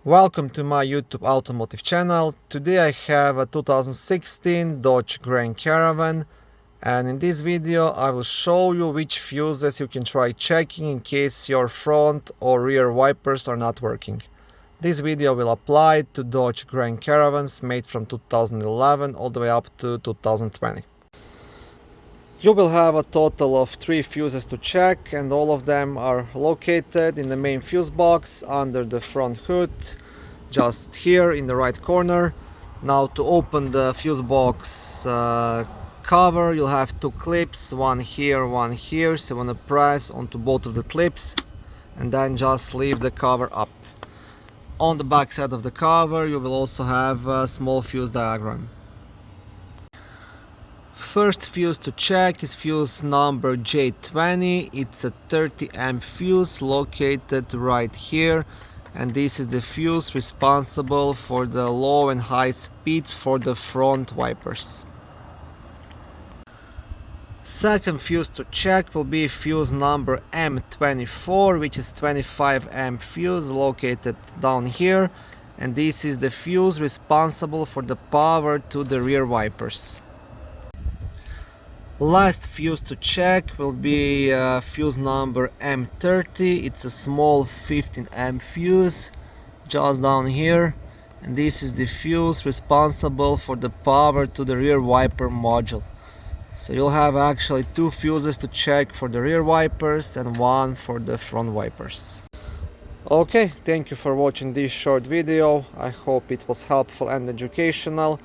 Welcome to my YouTube automotive channel. Today I have a 2016 Dodge Grand Caravan, and in this video I will show you which fuses you can try checking in case your front or rear wipers are not working. This video will apply to Dodge Grand Caravans made from 2011 all the way up to 2020. You will have a total of 3 fuses to check, and all of them are located in the main fuse box under the front hood, just here in the right corner. Now to open the fuse box cover, you'll have 2 clips, one here, so you want to press onto both of the clips and then just leave the cover up. On the back side of the cover you will also have a small fuse diagram. First fuse to check is fuse number J20. It's a 30 amp fuse located right here, and this is the fuse responsible for the low and high speeds for the front wipers. Second fuse to check will be fuse number M24, which is 25 amp fuse located down here, and this is the fuse responsible for the power to the rear wipers. Last fuse to check will be fuse number M30. It's a small 15 amp fuse just down here, and this is the fuse responsible for the power to the rear wiper module. So you'll have actually 2 fuses to check for the rear wipers and 1 for the front wipers. Okay, thank you for watching this short video. I hope it was helpful and educational.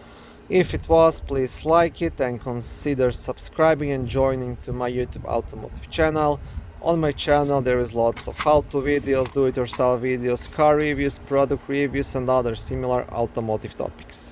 If it was, please like it and consider subscribing and joining to my YouTube automotive channel. On my channel there is lots of how-to videos, do-it-yourself videos, car reviews, product reviews and other similar automotive topics.